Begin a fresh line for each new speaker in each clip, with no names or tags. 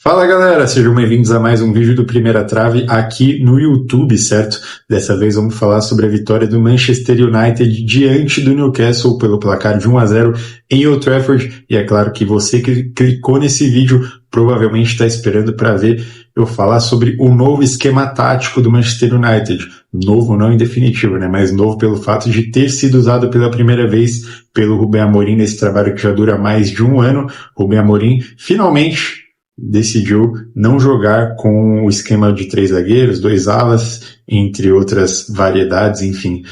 Fala galera, sejam bem-vindos a mais um vídeo do Primeira Trave aqui no YouTube, certo? Dessa vez vamos falar sobre a vitória do Manchester United diante do Newcastle pelo placar de 1-0 em Old Trafford. E é claro que você que clicou nesse vídeo provavelmente está esperando para ver eu falar sobre o novo esquema tático do Manchester United. Novo não em definitivo, né? Mas novo pelo fato de ter sido usado pela primeira vez pelo Ruben Amorim nesse trabalho que já dura mais de um ano. Ruben Amorim finalmente decidiu não jogar com o esquema de 3 zagueiros, 2 alas, entre outras variedades, enfim.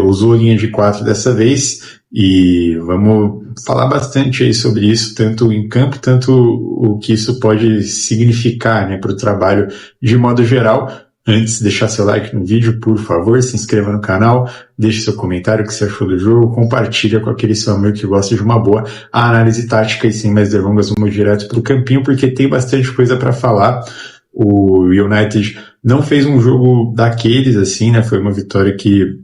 Usou linha de 4 dessa vez e vamos falar bastante aí sobre isso, tanto em campo, tanto o que isso pode significar, né, para o trabalho de modo geral. Antes, deixar seu like no vídeo, por favor, se inscreva no canal, deixe seu comentário, o que você achou do jogo, compartilha com aquele seu amigo que gosta de uma boa análise tática e sem mais delongas, vamos direto pro campinho, porque tem bastante coisa para falar. O United não fez um jogo daqueles, assim, né, foi uma vitória que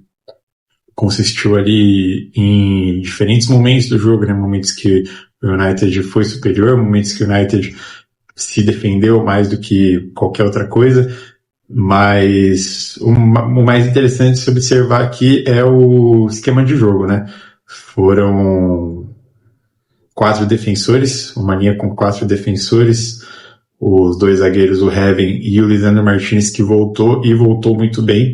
consistiu ali em diferentes momentos do jogo, né, momentos que o United foi superior, momentos que o United se defendeu mais do que qualquer outra coisa. Mas o mais interessante de se observar aqui é o esquema de jogo, né? Foram 4 defensores, uma linha com 4 defensores, os 2 zagueiros, o Heaven e o Lisandro Martinez, que voltou muito bem.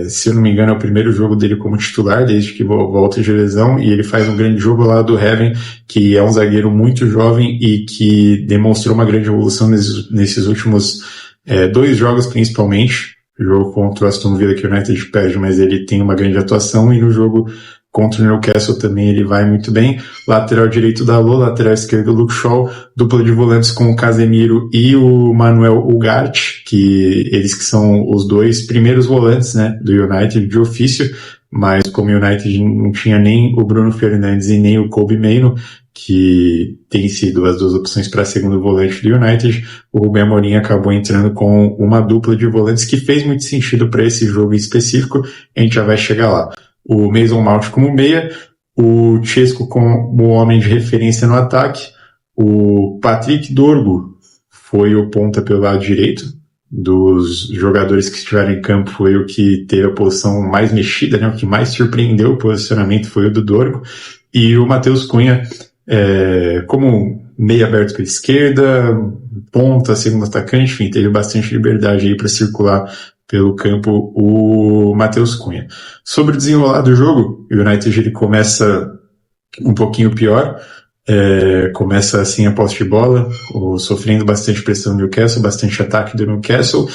Se eu não me engano, é o primeiro jogo dele como titular desde que volta de lesão, e ele faz um grande jogo lá do Heaven, que é um zagueiro muito jovem e que demonstrou uma grande evolução nesses últimos 2 jogos principalmente. O jogo contra o Aston Villa que o United perde, mas ele tem uma grande atuação, e no jogo contra o Newcastle também ele vai muito bem. Lateral direito Dalot, lateral esquerdo Luke Shaw, dupla de volantes com o Casemiro e o Manuel Ugarte, que eles que são os 2 primeiros volantes, né, do United de ofício, mas como o United não tinha nem o Bruno Fernandes e nem o Kobbie Mainoo, que tem sido as 2 opções para segundo volante do United, o Ruben Amorim acabou entrando com uma dupla de volantes que fez muito sentido para esse jogo em específico. A gente já vai chegar lá. O Mason Mount como meia, o Chesco como homem de referência no ataque, o Patrick Dorgu foi o ponta pelo lado direito. Dos jogadores que estiveram em campo, foi o que teve a posição mais mexida, né? O que mais surpreendeu o posicionamento foi o do Dorgu. E o Matheus Cunha como meio aberto pela esquerda, ponta, segundo atacante, enfim, teve bastante liberdade aí para circular pelo campo o Matheus Cunha. Sobre o desenrolar do jogo, o United ele começa um pouquinho pior, começa assim a posse de bola, sofrendo bastante pressão do Newcastle, bastante ataque do Newcastle.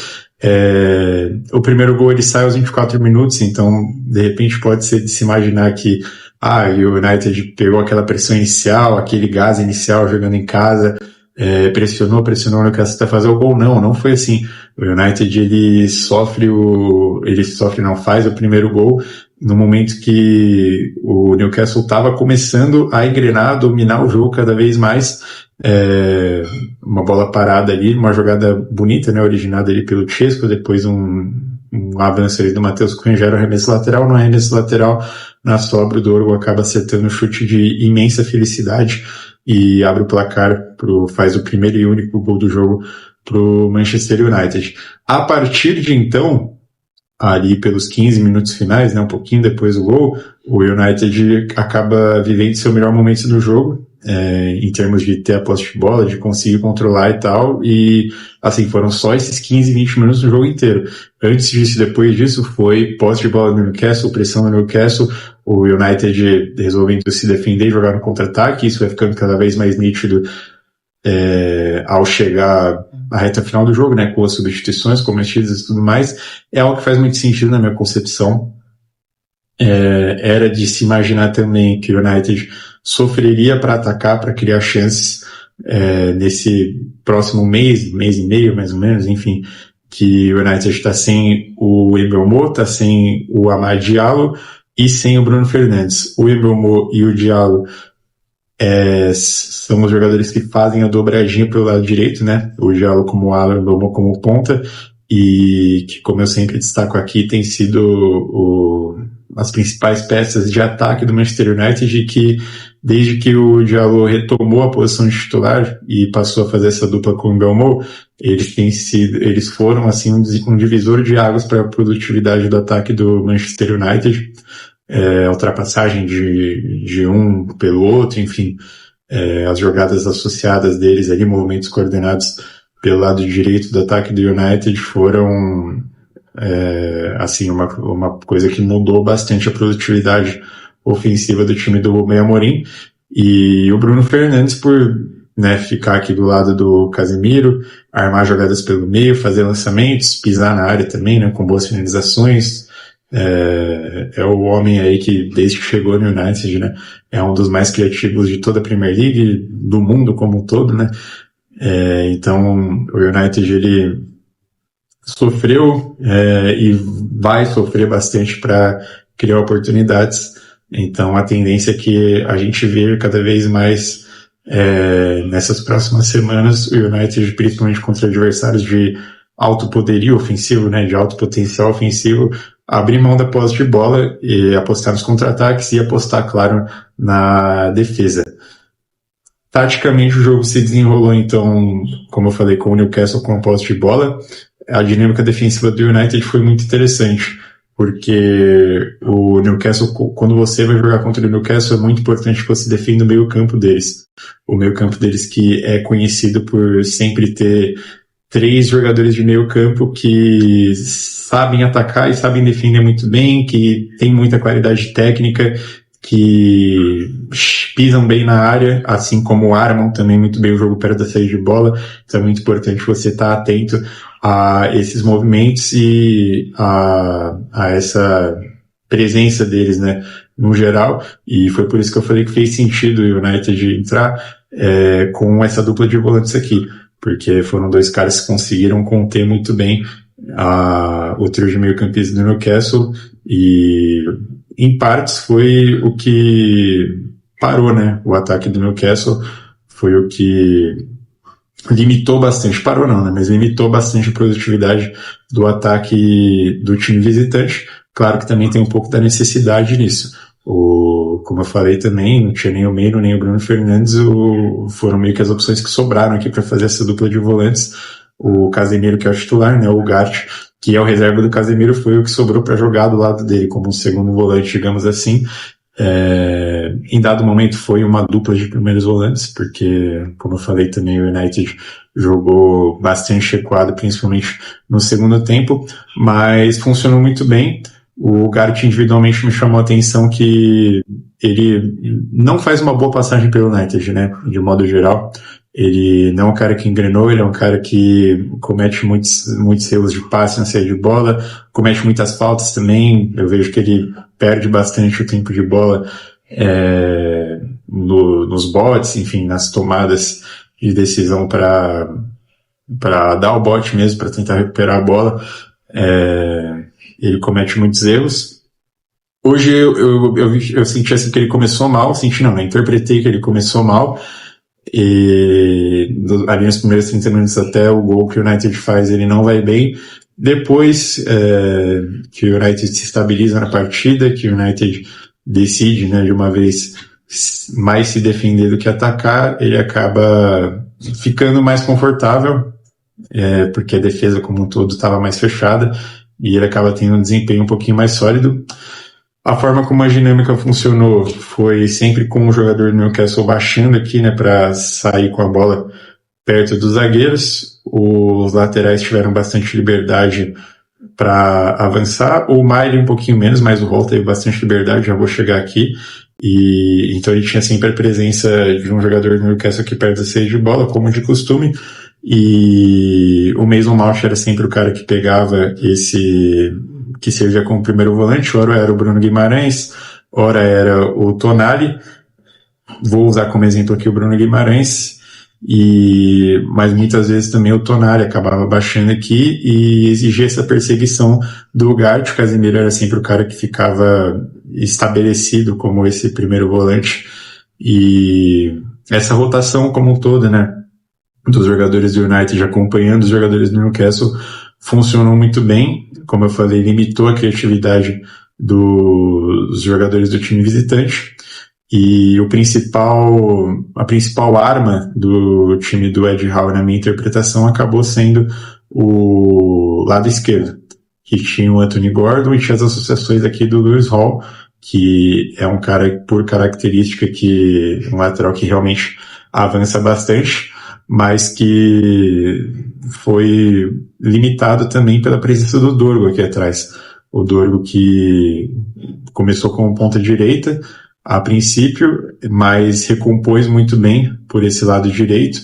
O primeiro gol ele sai aos 24 minutos, então de repente pode ser de se imaginar que o United pegou aquela pressão inicial, aquele gás inicial jogando em casa, pressionou o Newcastle até fazer o gol. Não foi assim. O United faz o primeiro gol no momento que o Newcastle estava começando a engrenar, dominar o jogo cada vez mais. Uma bola parada ali, uma jogada bonita, né, originada ali pelo Chesco, depois um avanço ali do Matheus Cunha, gera o arremesso lateral. No arremesso lateral, na sobra, o Dorgu acaba acertando um chute de imensa felicidade e abre o placar, faz o primeiro e único gol do jogo pro Manchester United. A partir de então, ali pelos 15 minutos finais, né, um pouquinho depois do gol, o United acaba vivendo seu melhor momento no jogo, em termos de ter a posse de bola, de conseguir controlar e tal, e assim, foram só esses 15, 20 minutos do jogo inteiro. Antes disso, depois disso, foi posse de bola no Newcastle, pressão no Newcastle, o United resolvendo se defender e jogar no contra-ataque. Isso vai ficando cada vez mais nítido ao chegar à reta final do jogo, né, com as substituições cometidas e tudo mais. É algo que faz muito sentido na minha concepção. Era de se imaginar também que o United sofreria para atacar, para criar chances nesse próximo mês e meio, mais ou menos, enfim, que o United está sem o Mbeumo, está sem o Amad Diallo e sem o Bruno Fernandes. O Mbeumo e o Diallo são os jogadores que fazem a dobradinha pelo lado direito, né? O Diallo como ala, o Mbeumo como ponta, e que, como eu sempre destaco aqui, tem sido as principais peças de ataque do Manchester United, e que desde que o Diallo retomou a posição de titular e passou a fazer essa dupla com o Mbeumo, eles foram assim um divisor de águas para a produtividade do ataque do Manchester United, a ultrapassagem de um pelo outro, enfim, as jogadas associadas deles ali, movimentos coordenados pelo lado direito do ataque do United foram assim, uma coisa que mudou bastante a produtividade ofensiva do time do Rubem Amorim. E o Bruno Fernandes, por ficar aqui do lado do Casemiro, armar jogadas pelo meio, fazer lançamentos, pisar na área também, né, com boas finalizações. É o homem aí que, desde que chegou no United, né, é um dos mais criativos de toda a Premier League, do mundo como um todo, né. Então o United, ele sofreu e vai sofrer bastante para criar oportunidades. Então a tendência é que a gente vê cada vez mais nessas próximas semanas o United, principalmente contra adversários de alto poderio ofensivo, né, de alto potencial ofensivo, abrir mão da posse de bola e apostar nos contra-ataques e apostar, claro, na defesa. Taticamente o jogo se desenrolou, então, como eu falei, com o Newcastle com a posse de bola. A dinâmica defensiva do United foi muito interessante, porque o Newcastle, quando você vai jogar contra o Newcastle, é muito importante que você defenda o meio-campo deles. O meio-campo deles, que é conhecido por sempre ter 3 jogadores de meio-campo que sabem atacar e sabem defender muito bem, que tem muita qualidade técnica, que pisam bem na área, assim como armam também muito bem o jogo perto da saída de bola. Então é muito importante você estar atento a esses movimentos e a essa presença deles, né, no geral. E foi por isso que eu falei que fez sentido o United entrar com essa dupla de volantes aqui, porque foram 2 caras que conseguiram conter muito bem o trio de meio-campistas do Newcastle, e em partes foi o que parou, né, o ataque do Newcastle, foi o que limitou bastante, parou não, né, mas limitou bastante a produtividade do ataque do time visitante. Claro que também tem um pouco da necessidade nisso. Como eu falei também, não tinha nem o Maino nem o Bruno Fernandes, foram meio que as opções que sobraram aqui para fazer essa dupla de volantes. O Casemiro, que é o titular, né, o Ugarte, que é o reserva do Casemiro, foi o que sobrou para jogar do lado dele como um segundo volante, digamos assim. Em dado momento foi uma dupla de primeiros volantes, porque, como eu falei também, o United jogou bastante recuado, principalmente no segundo tempo, mas funcionou muito bem. O Ugarte individualmente me chamou a atenção que ele não faz uma boa passagem pelo United, né, de modo geral. Ele não é um cara que engrenou, ele é um cara que comete muitos erros de passe na saída de bola, comete muitas faltas também. Eu vejo que ele perde bastante o tempo de bola nos botes, enfim, nas tomadas de decisão para dar o bote mesmo, para tentar recuperar a bola. Ele comete muitos erros. Hoje eu senti assim que ele começou mal, interpretei que ele começou mal, e ali nos primeiros 30 minutos até o gol que o United faz, ele não vai bem. Depois que o United se estabiliza na partida, que o United decide, né, de uma vez mais se defender do que atacar, ele acaba ficando mais confortável, porque a defesa como um todo estava mais fechada, e ele acaba tendo um desempenho um pouquinho mais sólido. A forma como a dinâmica funcionou foi sempre com o jogador do Newcastle baixando aqui, né, para sair com a bola perto dos zagueiros. Os laterais tiveram bastante liberdade para avançar. O Miley um pouquinho menos, mas o Hall teve bastante liberdade, já vou chegar aqui. E então ele tinha sempre a presença de um jogador do Newcastle aqui perto da saída de bola, como de costume. E o Mason Mount era sempre o cara que pegava que servia como primeiro volante. Ora era o Bruno Guimarães, ora era o Tonali. Vou usar como exemplo aqui o Bruno Guimarães, mas muitas vezes também o Tonali acabava baixando aqui e exigia essa perseguição do Ugarte. O Casemiro era sempre o cara que ficava estabelecido como esse primeiro volante, e essa rotação como um todo, né, dos jogadores do United acompanhando os jogadores do Newcastle funcionou muito bem. Como eu falei, limitou a criatividade dos jogadores do time visitante. E a principal arma do time do Ed Howe, na minha interpretação, acabou sendo o lado esquerdo, que tinha o Anthony Gordon e tinha as associações aqui do Lewis Hall, que é um cara, por característica, um lateral que realmente avança bastante, mas que foi limitado também pela presença do Dorgo aqui atrás. O Dorgo que começou como ponta direita, a princípio, mas recompôs muito bem por esse lado direito.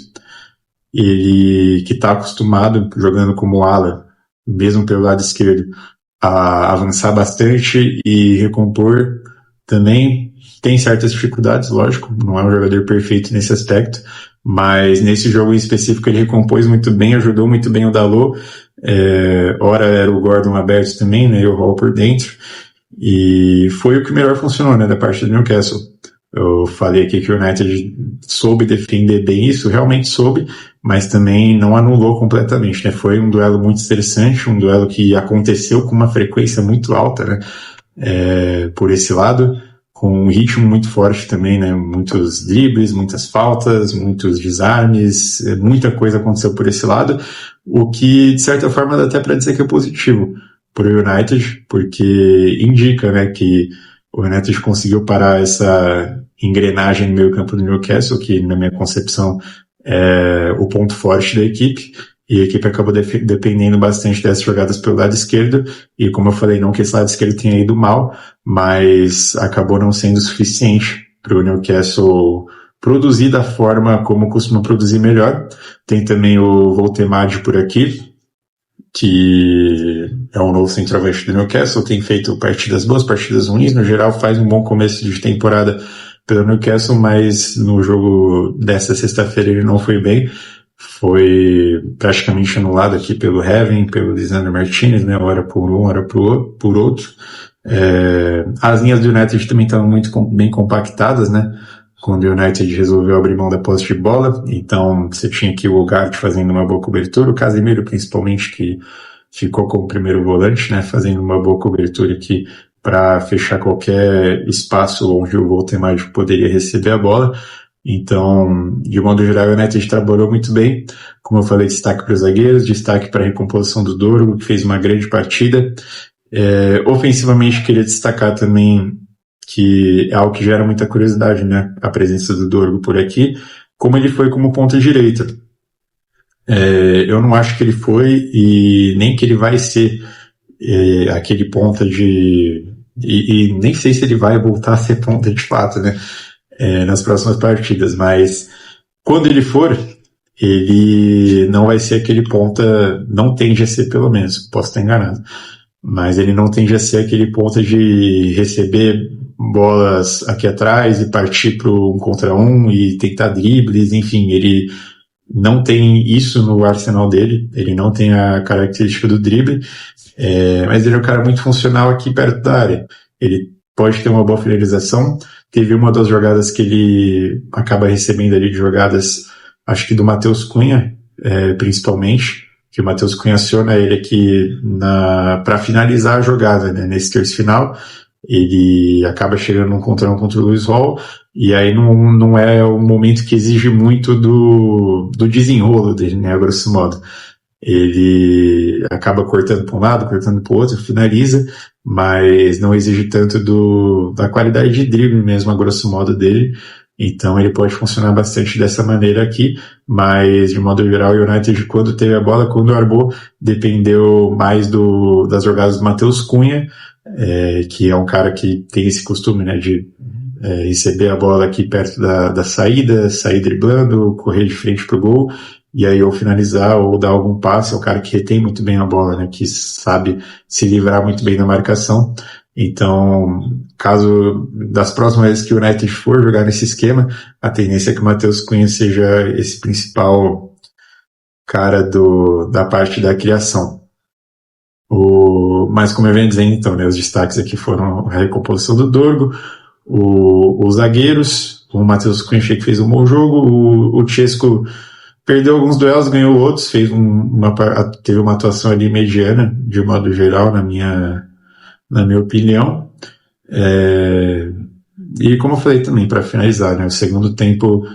Ele que está acostumado, jogando como ala, mesmo pelo lado esquerdo, a avançar bastante e recompor também. Tem certas dificuldades, lógico, não é um jogador perfeito nesse aspecto, mas nesse jogo em específico ele recompôs muito bem, ajudou muito bem o Dalot. Ora era o Gordon aberto também, né, e o Hall por dentro. E foi o que melhor funcionou, né, da parte do Newcastle. Eu falei aqui que o United soube defender bem isso, realmente soube, mas também não anulou completamente, né? Foi um duelo muito interessante, um duelo que aconteceu com uma frequência muito alta, né? Por esse lado, com um ritmo muito forte também, né? Muitos dribles, muitas faltas, muitos desarmes, muita coisa aconteceu por esse lado, o que, de certa forma, dá até para dizer que é positivo para o United, porque indica, né, que o United conseguiu parar essa engrenagem no meio campo do Newcastle, que na minha concepção é o ponto forte da equipe, e a equipe acabou dependendo bastante dessas jogadas pelo lado esquerdo, e como eu falei, não que esse lado esquerdo tenha ido mal, mas acabou não sendo suficiente para o Newcastle produzir da forma como costuma produzir melhor. Tem também o Voltemade por aqui, que é um novo centroavante do Newcastle, tem feito partidas boas, partidas ruins, no geral faz um bom começo de temporada pelo Newcastle, mas no jogo desta sexta-feira ele não foi bem, foi praticamente anulado aqui pelo Heaven, pelo Lisandro Martinez, né, hora por um, hora por outro. As linhas do United também estavam muito bem compactadas, né, quando o United resolveu abrir mão da posse de bola, então você tinha aqui o Ugarte fazendo uma boa cobertura, o Casemiro principalmente, que ficou como primeiro volante, né, fazendo uma boa cobertura aqui para fechar qualquer espaço onde o Voltemade poderia receber a bola. Então, de modo geral, o United trabalhou muito bem, como eu falei, destaque para os zagueiros, destaque para a recomposição do Dorgo, que fez uma grande partida. Ofensivamente, queria destacar também que é algo que gera muita curiosidade, né? A presença do Dorgo por aqui, como ele foi como ponta direita. Eu não acho que ele foi e nem que ele vai ser aquele ponta e nem sei se ele vai voltar a ser ponta de fato, né? Nas próximas partidas, mas quando ele for, ele não vai ser aquele ponta, não tende a ser pelo menos, posso estar enganado, mas ele não tende a ser aquele ponta de receber bolas aqui atrás e partir para um contra um e tentar dribles, enfim, ele não tem isso no arsenal dele, ele não tem a característica do drible, mas ele é um cara muito funcional aqui perto da área, ele pode ter uma boa finalização. Teve uma das jogadas que ele acaba recebendo ali de jogadas, acho que do Matheus Cunha, principalmente, que o Matheus Cunha aciona ele aqui para finalizar a jogada, né, nesse terço final. Ele acaba chegando num contra um contra o Lewis Hall, e aí não é o momento que exige muito do desenrolo dele, né, a grosso modo. Ele acaba cortando para um lado, cortando para o outro, finaliza, mas não exige tanto da qualidade de drible mesmo, a grosso modo dele. Então ele pode funcionar bastante dessa maneira aqui, mas de modo geral o United, quando teve a bola, quando armou, dependeu mais das jogadas do Matheus Cunha, que é um cara que tem esse costume, né, de receber a bola aqui perto da saída, sair driblando, correr de frente pro gol, e aí ou finalizar ou dar algum passe. É o cara que retém muito bem a bola, né, que sabe se livrar muito bem da marcação. Então, caso das próximas vezes que o United for jogar nesse esquema, a tendência é que o Matheus Cunha seja esse principal cara da parte da criação. Mas como eu venho dizendo, então, né, os destaques aqui foram a recomposição do Dorgo, os zagueiros, o Matheus Cunha que fez um bom jogo, o Chesco perdeu alguns duelos, ganhou outros, teve uma atuação ali mediana, de modo geral, na minha na minha opinião. E como eu falei também, para finalizar, né, o segundo tempo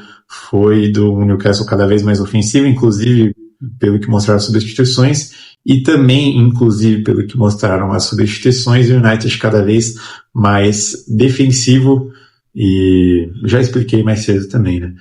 foi do Newcastle cada vez mais ofensivo, inclusive pelo que mostraram as substituições, e também, inclusive, pelo que mostraram as substituições, o United cada vez mais defensivo, e já expliquei mais cedo também, né,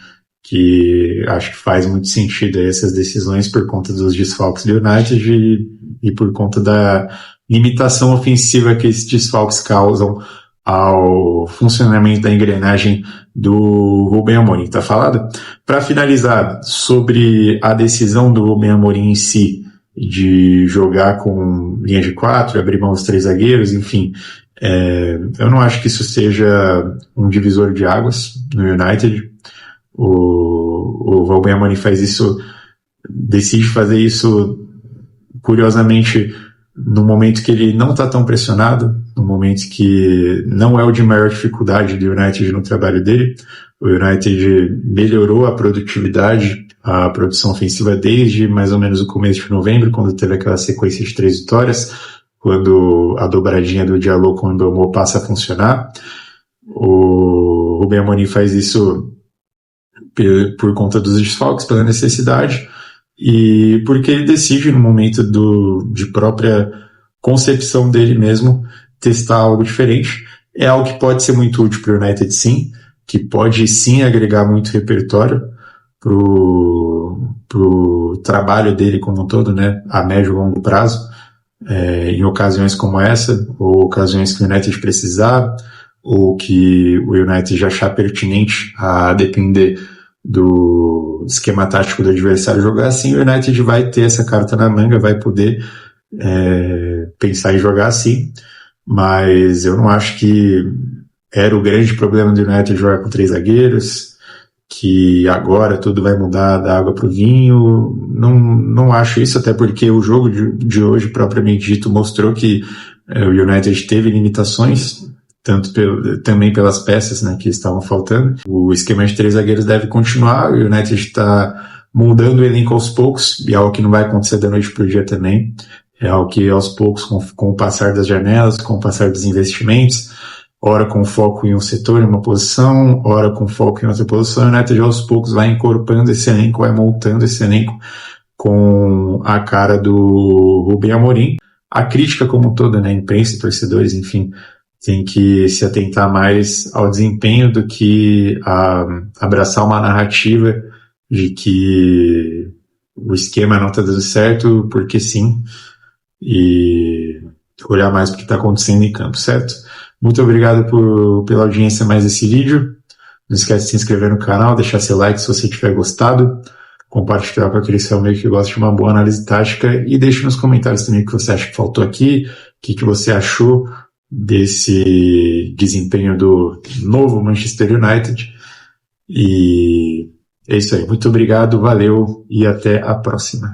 que acho que faz muito sentido essas decisões por conta dos desfalques do United e por conta da limitação ofensiva que esses desfalques causam ao funcionamento da engrenagem do Rubem Amorim. Tá falado? Para finalizar, sobre a decisão do Rubem Amorim em si, de jogar com linha de 4, abrir mão dos 3 zagueiros, enfim, eu não acho que isso seja um divisor de águas no United. O Rubem Amorim faz isso, decide fazer isso, curiosamente, no momento que ele não está tão pressionado, no momento que não é o de maior dificuldade do United no trabalho dele. O United melhorou a produtividade, a produção ofensiva desde mais ou menos o começo de novembro, quando teve aquela sequência de 3 vitórias, quando a dobradinha do Diallo com o Mbeumo passa a funcionar. O Rubem Amorim faz isso por conta dos desfalques, pela necessidade, e porque ele decide, no momento de própria concepção dele mesmo, testar algo diferente. É algo que pode ser muito útil para o United, sim, que pode sim agregar muito repertório pro trabalho dele como um todo, né, a médio e longo prazo, em ocasiões como essa, ou ocasiões que o United precisar, ou que o United já achar pertinente a depender do esquema tático do adversário jogar assim, o United vai ter essa carta na manga, vai poder pensar em jogar assim, mas eu não acho que era o grande problema do United jogar com 3 zagueiros, que agora tudo vai mudar da água para o vinho. Não acho isso, até porque o jogo de hoje, propriamente dito, mostrou que o United teve limitações, também pelas peças, né, que estavam faltando. O esquema de 3 zagueiros deve continuar, o United está mudando o elenco aos poucos, e é algo que não vai acontecer da noite para o dia também. É algo que aos poucos, com o passar das janelas, com o passar dos investimentos, ora com foco em um setor, em uma posição, ora com foco em outra posição, o United aos poucos vai incorporando esse elenco, vai montando esse elenco com a cara do Rubem Amorim. A crítica como toda, né, imprensa e torcedores, enfim, tem que se atentar mais ao desempenho do que a abraçar uma narrativa de que o esquema não está dando certo porque sim, e olhar mais para o que está acontecendo em campo, certo? Muito obrigado pela audiência mais desse vídeo. Não esquece de se inscrever no canal, deixar seu like se você tiver gostado, compartilhar com aquele seu amigo que gosta de uma boa análise tática e deixe nos comentários também o que você acha que faltou aqui, o que você achou desse desempenho do novo Manchester United. E é isso aí. Muito obrigado, valeu e até a próxima.